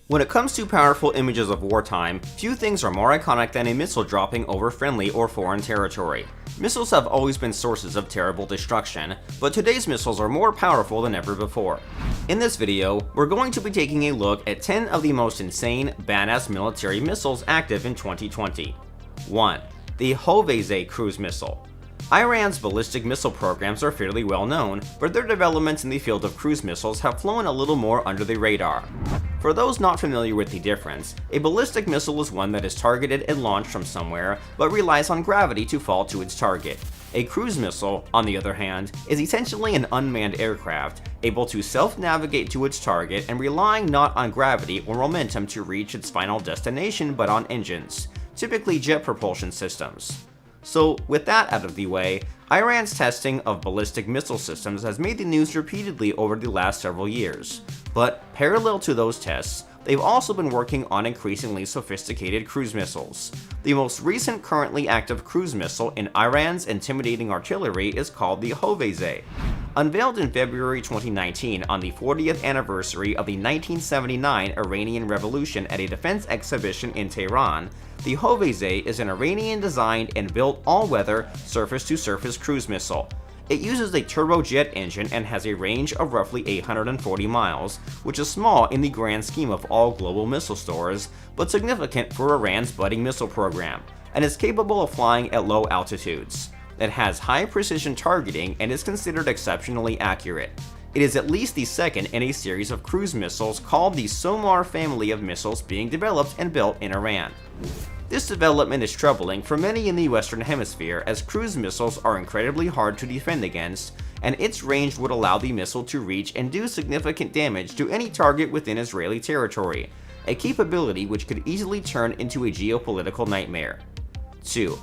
When it comes to powerful images of wartime, few things are more iconic than a missile dropping over friendly or foreign territory. Missiles have always been sources of terrible destruction, but today's missiles are more powerful than ever before. In this video, we're going to be taking a look at 10 of the most insane, badass military missiles active in 2020. 1. The Hoveze cruise missile. Iran's ballistic missile programs are fairly well known, but their developments in the field of cruise missiles have flown a little more under the radar. For those not familiar with the difference, a ballistic missile is one that is targeted and launched from somewhere, but relies on gravity to fall to its target. A cruise missile, on the other hand, is essentially an unmanned aircraft, able to self-navigate to its target and relying not on gravity or momentum to reach its final destination but on engines, typically jet propulsion systems. So, with that out of the way, Iran's testing of ballistic missile systems has made the news repeatedly over the last several years. But parallel to those tests, they've also been working on increasingly sophisticated cruise missiles. The most recent currently active cruise missile in Iran's intimidating artillery is called the Hoveze. Unveiled in February 2019 on the 40th anniversary of the 1979 Iranian Revolution at a defense exhibition in Tehran, the Hoveze is an Iranian-designed and built all-weather surface-to-surface cruise missile. It uses a turbojet engine and has a range of roughly 840 miles, which is small in the grand scheme of all global missile stores, but significant for Iran's budding missile program, and is capable of flying at low altitudes. It has high precision targeting and is considered exceptionally accurate. It is at least the second in a series of cruise missiles called the Somar family of missiles being developed and built in Iran. This development is troubling for many in the Western Hemisphere, as cruise missiles are incredibly hard to defend against, and its range would allow the missile to reach and do significant damage to any target within Israeli territory, a capability which could easily turn into a geopolitical nightmare. 2.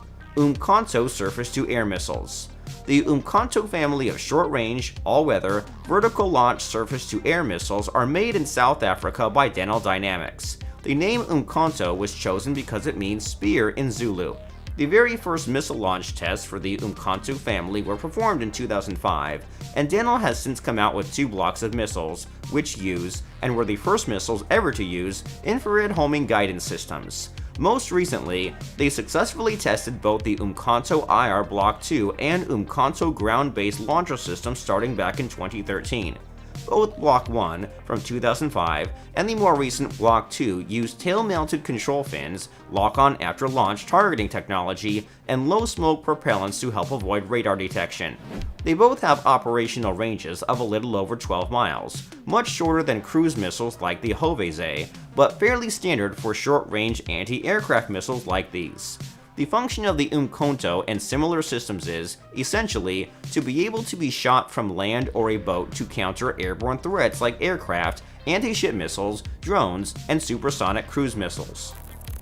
Kanto surface-to-air missiles. The Kanto family of short-range, all-weather, vertical-launch surface-to-air missiles are made in South Africa by Denel Dynamics. The name Kanto was chosen because it means spear in Zulu. The very first missile launch tests for the Kanto family were performed in 2005, and Denel has since come out with 2 blocks of missiles, which use, and were the first missiles ever to use, infrared homing guidance systems. Most recently, they successfully tested both the Kanto IR Block 2 and Kanto ground-based launcher system starting back in 2013. Both Block 1 from 2005 and the more recent Block 2 use tail-mounted control fins, lock-on after launch targeting technology, and low-smoke propellants to help avoid radar detection. They both have operational ranges of a little over 12 miles, much shorter than cruise missiles like the Hoveze, but fairly standard for short-range anti-aircraft missiles like these. The function of the Kanto and similar systems is, essentially, to be able to be shot from land or a boat to counter airborne threats like aircraft, anti-ship missiles, drones, and supersonic cruise missiles.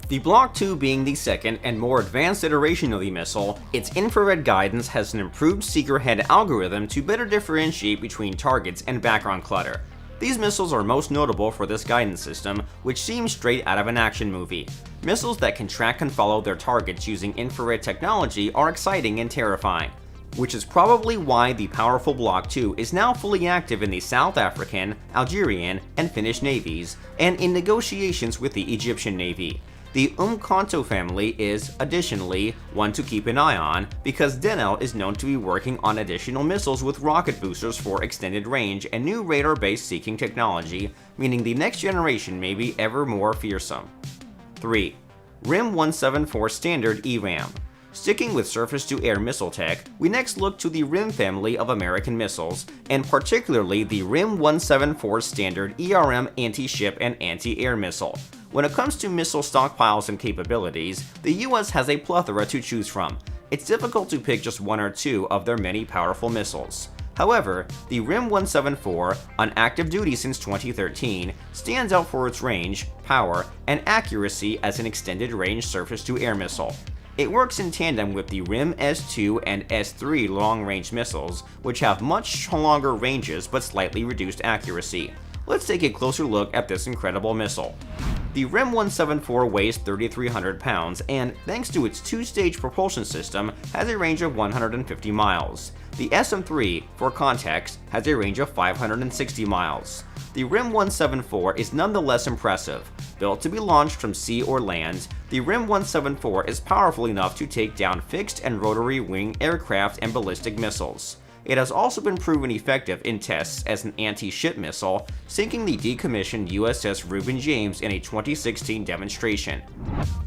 The Block 2 being the second and more advanced iteration of the missile, its infrared guidance has an improved seeker head algorithm to better differentiate between targets and background clutter. These missiles are most notable for this guidance system, which seems straight out of an action movie. Missiles that can track and follow their targets using infrared technology are exciting and terrifying, which is probably why the powerful Block 2 is now fully active in the South African, Algerian, and Finnish navies, and in negotiations with the Egyptian Navy. The Kanto family is, additionally, one to keep an eye on, because Denel is known to be working on additional missiles with rocket boosters for extended range and new radar-based seeking technology, meaning the next generation may be ever more fearsome. 3. RIM 174 Standard ERAM. Sticking with surface-to-air missile tech, we next look to the RIM family of American missiles, and particularly the RIM 174 Standard ERM anti-ship and anti-air missile. When it comes to missile stockpiles and capabilities, the US has a plethora to choose from. It's difficult to pick just one or two of their many powerful missiles. However, the RIM 174, on active duty since 2013, stands out for its range, power, and accuracy as an extended-range surface-to-air missile. It works in tandem with the RIM S2 and S3 long-range missiles, which have much longer ranges but slightly reduced accuracy. Let's take a closer look at this incredible missile. The RIM-174 weighs 3,300 pounds and, thanks to its two-stage propulsion system, has a range of 150 miles. The SM-3, for context, has a range of 560 miles. The RIM-174 is nonetheless impressive. Built to be launched from sea or land, the RIM-174 is powerful enough to take down fixed and rotary wing aircraft and ballistic missiles. It has also been proven effective in tests as an anti-ship missile, sinking the decommissioned USS Reuben James in a 2016 demonstration.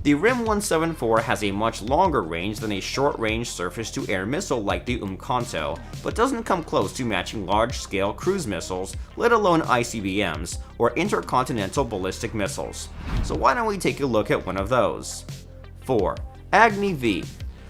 The RIM-174 has a much longer range than a short-range surface-to-air missile like the Umkhonto, but doesn't come close to matching large-scale cruise missiles, let alone ICBMs, or intercontinental ballistic missiles. So why don't we take a look at one of those? 4. Agni V.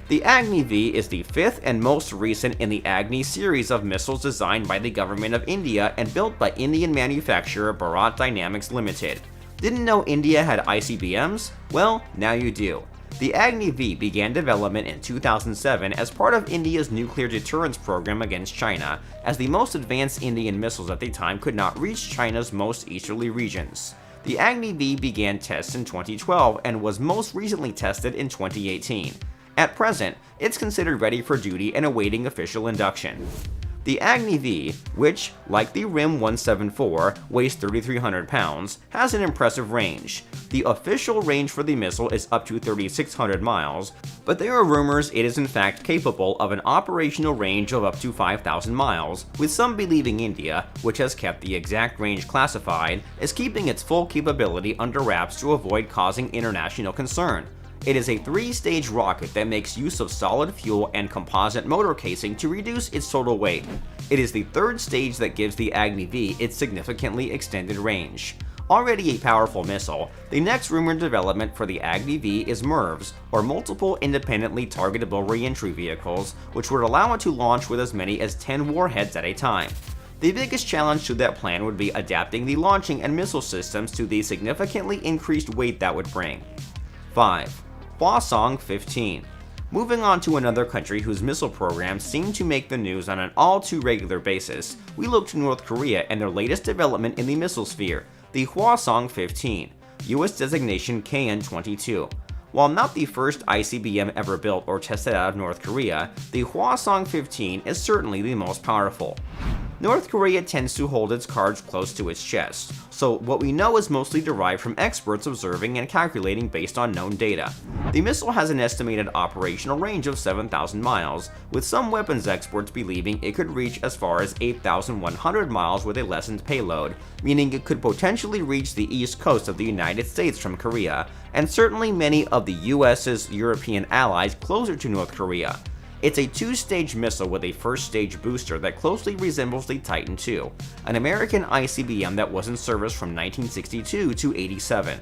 The Agni V is the fifth and most recent in the Agni series of missiles designed by the government of India and built by Indian manufacturer Bharat Dynamics Limited. Didn't know India had ICBMs? Well, now you do. The Agni V began development in 2007 as part of India's nuclear deterrence program against China, as the most advanced Indian missiles at the time could not reach China's most easterly regions. The Agni V began tests in 2012 and was most recently tested in 2018. At present, it's considered ready for duty and awaiting official induction. The Agni V, which, like the RIM-174, weighs 3,300 pounds, has an impressive range. The official range for the missile is up to 3,600 miles, but there are rumors it is in fact capable of an operational range of up to 5,000 miles, with some believing India, which has kept the exact range classified, is keeping its full capability under wraps to avoid causing international concern. It is a three-stage rocket that makes use of solid fuel and composite motor casing to reduce its total weight. It is the third stage that gives the Agni V its significantly extended range. Already a powerful missile, the next rumored development for the Agni V is MIRVs, or Multiple Independently Targetable Reentry Vehicles, which would allow it to launch with as many as 10 warheads at a time. The biggest challenge to that plan would be adapting the launching and missile systems to the significantly increased weight that would bring. 5. Hwasong-15. Moving on to another country whose missile programs seem to make the news on an all-too-regular basis, we look to North Korea and their latest development in the missile sphere, the Hwasong-15, US designation KN-22. While not the first ICBM ever built or tested out of North Korea, the Hwasong-15 is certainly the most powerful. North Korea tends to hold its cards close to its chest, so what we know is mostly derived from experts observing and calculating based on known data. The missile has an estimated operational range of 7,000 miles, with some weapons experts believing it could reach as far as 8,100 miles with a lessened payload, meaning it could potentially reach the east coast of the United States from Korea, and certainly many of the US's European allies closer to North Korea. It's a two-stage missile with a first-stage booster that closely resembles the Titan II, an American ICBM that was in service from 1962 to 87.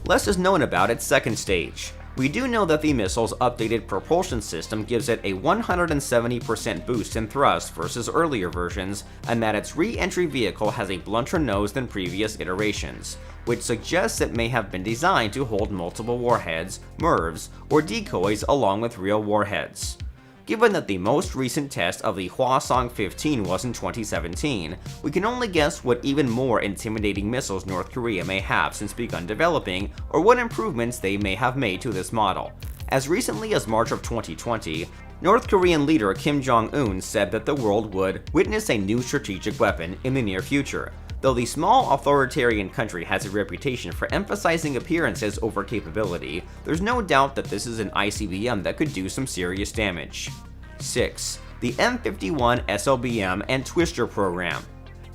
Less is known about its second stage. We do know that the missile's updated propulsion system gives it a 170% boost in thrust versus earlier versions, and that its re-entry vehicle has a blunter nose than previous iterations, which suggests it may have been designed to hold multiple warheads, MIRVs, or decoys along with real warheads. Given that the most recent test of the Hwasong-15 was in 2017, we can only guess what even more intimidating missiles North Korea may have since begun developing, or what improvements they may have made to this model. As recently as March of 2020, North Korean leader Kim Jong-un said that the world would witness a new strategic weapon in the near future. Though the small authoritarian country has a reputation for emphasizing appearances over capability, there's no doubt that this is an ICBM that could do some serious damage. 6. The M51 SLBM and Twister program.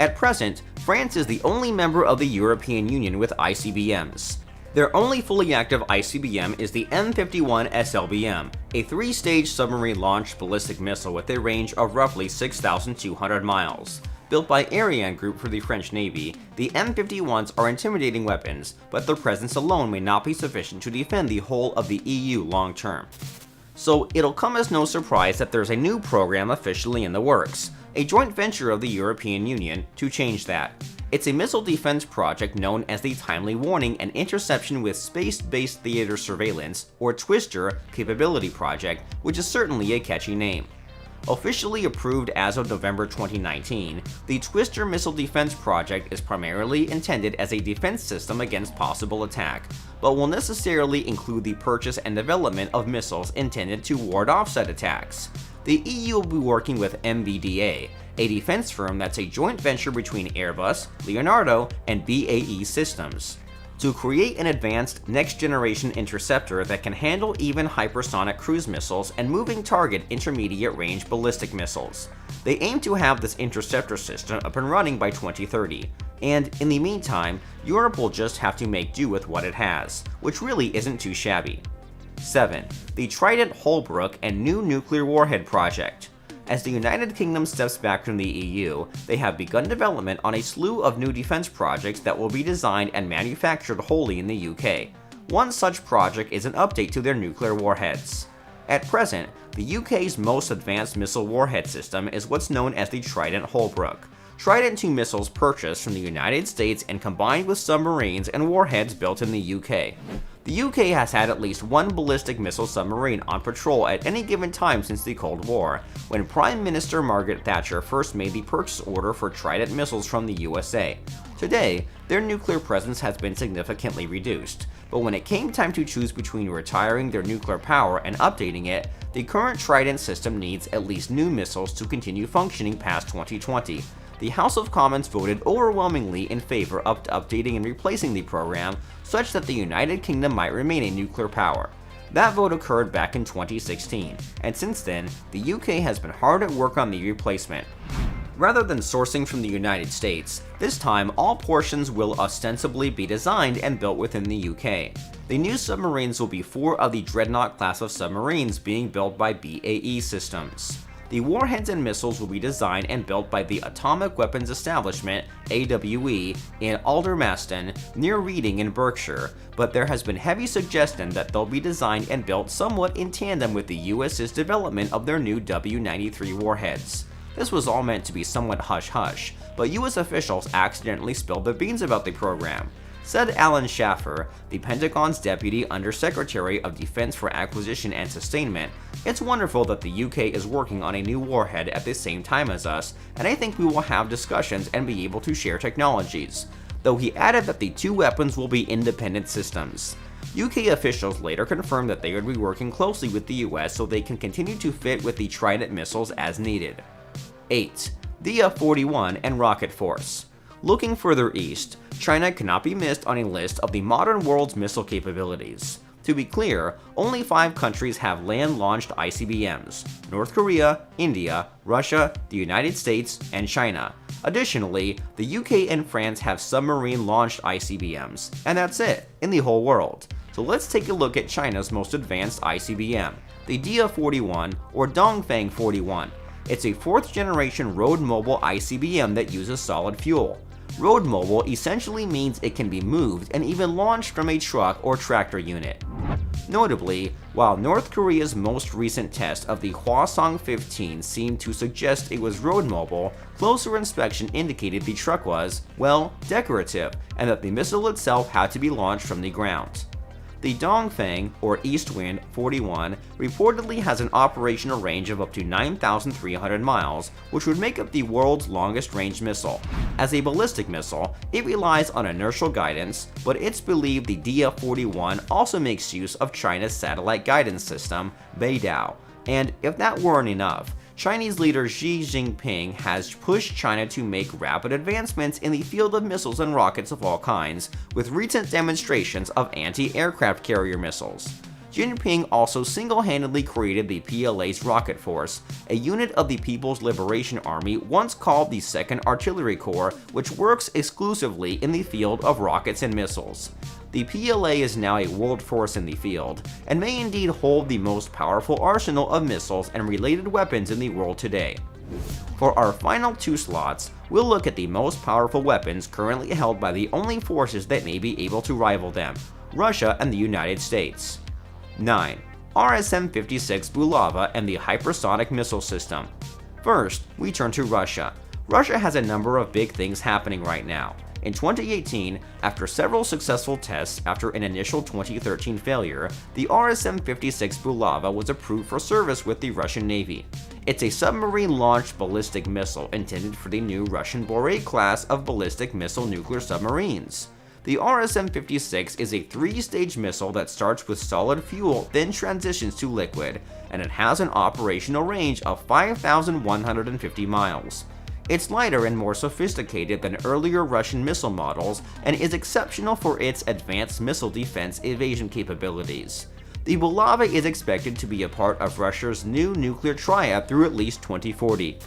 At present, France is the only member of the European Union with ICBMs. Their only fully active ICBM is the M51 SLBM, a three-stage submarine-launched ballistic missile with a range of roughly 6,200 miles. Built by Ariane Group for the French Navy, the M51s are intimidating weapons, but their presence alone may not be sufficient to defend the whole of the EU long-term. So it'll come as no surprise that there's a new program officially in the works, a joint venture of the European Union, to change that. It's a missile defense project known as the Timely Warning and Interception with Space-Based Theater Surveillance, or TWISTER, Capability Project, which is certainly a catchy name. Officially approved as of November 2019, the Twister missile defense project is primarily intended as a defense system against possible attack, but will necessarily include the purchase and development of missiles intended to ward off said attacks. The EU will be working with MBDA, a defense firm that's a joint venture between Airbus, Leonardo, and BAE Systems, to create an advanced, next-generation interceptor that can handle even hypersonic cruise missiles and moving target intermediate-range ballistic missiles. They aim to have this interceptor system up and running by 2030, and in the meantime, Europe will just have to make do with what it has, which really isn't too shabby. 7. The Trident Holbrook and New Nuclear Warhead Project. As the United Kingdom steps back from the EU, they have begun development on a slew of new defense projects that will be designed and manufactured wholly in the UK. One such project is an update to their nuclear warheads. At present, the UK's most advanced missile warhead system is what's known as the Trident Holbrook. Trident II missiles purchased from the United States and combined with submarines and warheads built in the UK. The UK has had at least one ballistic missile submarine on patrol at any given time since the Cold War, when Prime Minister Margaret Thatcher first made the purchase order for Trident missiles from the USA. Today, their nuclear presence has been significantly reduced, but when it came time to choose between retiring their nuclear power and updating it, the current Trident system needs at least new missiles to continue functioning past 2020. The House of Commons voted overwhelmingly in favor of updating and replacing the program such that the United Kingdom might remain a nuclear power. That vote occurred back in 2016, and since then, the UK has been hard at work on the replacement. Rather than sourcing from the United States, this time all portions will ostensibly be designed and built within the UK. The new submarines will be 4 of the Dreadnought class of submarines being built by BAE Systems. The warheads and missiles will be designed and built by the Atomic Weapons Establishment (AWE) in Aldermaston, near Reading in Berkshire, but there has been heavy suggestion that they'll be designed and built somewhat in tandem with the US's development of their new W-93 warheads. This was all meant to be somewhat hush-hush, but US officials accidentally spilled the beans about the program. Said Alan Schaffer, the Pentagon's Deputy Undersecretary of Defense for Acquisition and Sustainment, "It's wonderful that the UK is working on a new warhead at the same time as us, and I think we will have discussions and be able to share technologies," though he added that the 2 weapons will be independent systems. UK officials later confirmed that they would be working closely with the US so they can continue to fit with the Trident missiles as needed. 8. The F-41 and Rocket Force. Looking further east, China cannot be missed on a list of the modern world's missile capabilities. To be clear, only 5 countries have land-launched ICBMs: North Korea, India, Russia, the United States, and China. Additionally, the UK and France have submarine-launched ICBMs, and that's it, in the whole world. So let's take a look at China's most advanced ICBM, the Dia-41 or Dongfang 41. It's a 4th-generation road-mobile ICBM that uses solid fuel. Road mobile essentially means it can be moved and even launched from a truck or tractor unit. Notably, while North Korea's most recent test of the Hwasong-15 seemed to suggest it was road mobile, closer inspection indicated the truck was, well, decorative, and that the missile itself had to be launched from the ground. The Dongfang, or East Wind 41, reportedly has an operational range of up to 9,300 miles, which would make it the world's longest-range missile. As a ballistic missile, it relies on inertial guidance, but it's believed the Dia-41 also makes use of China's satellite guidance system, Beidou. And if that weren't enough, Chinese leader Xi Jinping has pushed China to make rapid advancements in the field of missiles and rockets of all kinds, with recent demonstrations of anti-aircraft carrier missiles. Jinping also single-handedly created the PLA's Rocket Force, a unit of the People's Liberation Army once called the 2nd Artillery Corps, which works exclusively in the field of rockets and missiles. The PLA is now a world force in the field, and may indeed hold the most powerful arsenal of missiles and related weapons in the world today. For our final 2 slots, we'll look at the most powerful weapons currently held by the only forces that may be able to rival them, Russia and the United States. 9. RSM-56 Bulava and the Hypersonic Missile System. First, we turn to Russia. Russia has a number of big things happening right now. In 2018, after several successful tests after an initial 2013 failure, the RSM-56 Bulava was approved for service with the Russian Navy. It's a submarine-launched ballistic missile intended for the new Russian Borei class of ballistic missile nuclear submarines. The RSM-56 is a three-stage missile that starts with solid fuel, then transitions to liquid, and it has an operational range of 5,150 miles. It's lighter and more sophisticated than earlier Russian missile models and is exceptional for its advanced missile defense evasion capabilities. The Bulava is expected to be a part of Russia's new nuclear triad through at least 2040.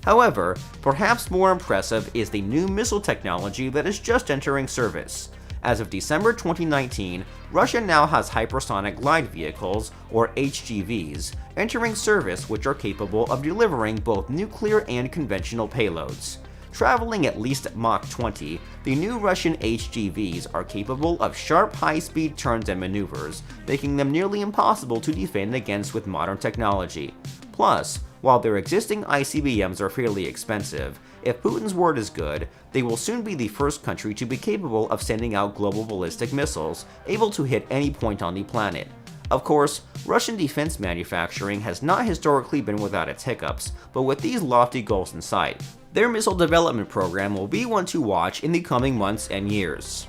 However, perhaps more impressive is the new missile technology that is just entering service. As of December 2019, Russia now has hypersonic glide vehicles, or HGVs, entering service which are capable of delivering both nuclear and conventional payloads. Traveling at least Mach 20, the new Russian HGVs are capable of sharp high-speed turns and maneuvers, making them nearly impossible to defend against with modern technology. Plus, while their existing ICBMs are fairly expensive, if Putin's word is good, they will soon be the first country to be capable of sending out global ballistic missiles, able to hit any point on the planet. Of course, Russian defense manufacturing has not historically been without its hiccups, but with these lofty goals in sight, their missile development program will be one to watch in the coming months and years.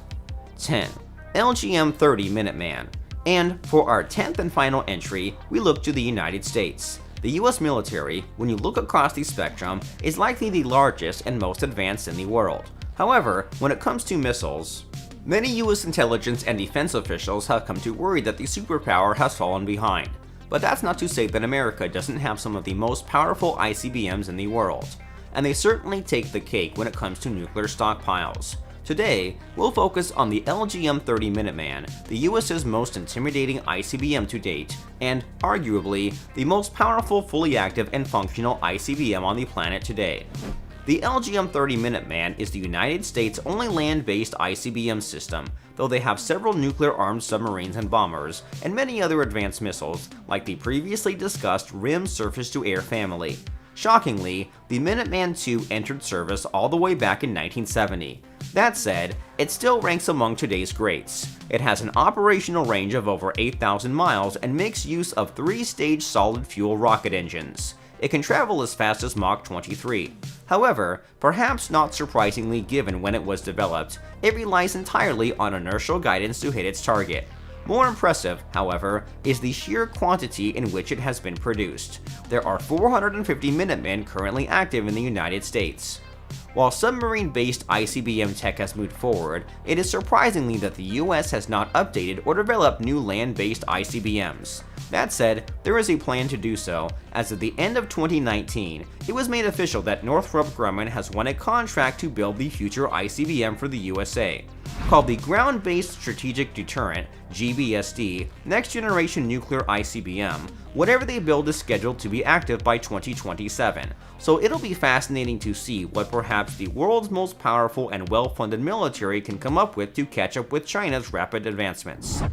10. LGM-30 Minuteman. And for our 10th and final entry, we look to the United States. The US military, when you look across the spectrum, is likely the largest and most advanced in the world. However, when it comes to missiles, many US intelligence and defense officials have come to worry that the superpower has fallen behind. But that's not to say that America doesn't have some of the most powerful ICBMs in the world, and they certainly take the cake when it comes to nuclear stockpiles. Today, we'll focus on the LGM-30 Minuteman, the US's most intimidating ICBM to date, and, arguably, the most powerful fully active and functional ICBM on the planet today. The LGM-30 Minuteman is the United States' only land-based ICBM system, though they have several nuclear-armed submarines and bombers, and many other advanced missiles, like the previously discussed RIM surface-to-air family. Shockingly, the Minuteman II entered service all the way back in 1970. That said, it still ranks among today's greats. It has an operational range of over 8,000 miles and makes use of three-stage solid-fuel rocket engines. It can travel as fast as Mach 23. However, perhaps not surprisingly given when it was developed, it relies entirely on inertial guidance to hit its target. More impressive, however, is the sheer quantity in which it has been produced. There are 450 Minutemen currently active in the United States. While submarine-based ICBM tech has moved forward, it is surprisingly that the US has not updated or developed new land-based ICBMs. That said, there is a plan to do so, as at the end of 2019, it was made official that Northrop Grumman has won a contract to build the future ICBM for the USA. Called the Ground-Based Strategic Deterrent (GBSD) Next Generation Nuclear ICBM, whatever they build is scheduled to be active by 2027, so it'll be fascinating to see what perhaps the world's most powerful and well-funded military can come up with to catch up with China's rapid advancements.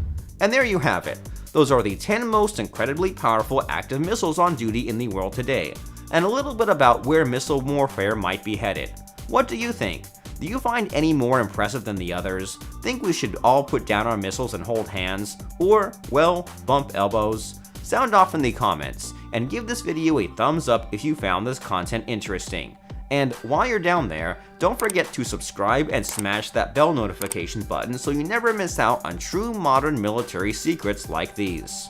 And there you have it. Those are the 10 most incredibly powerful active missiles on duty in the world today, and a little bit about where missile warfare might be headed. What do you think? Do you find any more impressive than the others? Think we should all put down our missiles and hold hands? Or, well, bump elbows? Sound off in the comments, and give this video a thumbs up if you found this content interesting. And while you're down there, don't forget to subscribe and smash that bell notification button so you never miss out on true modern military secrets like these.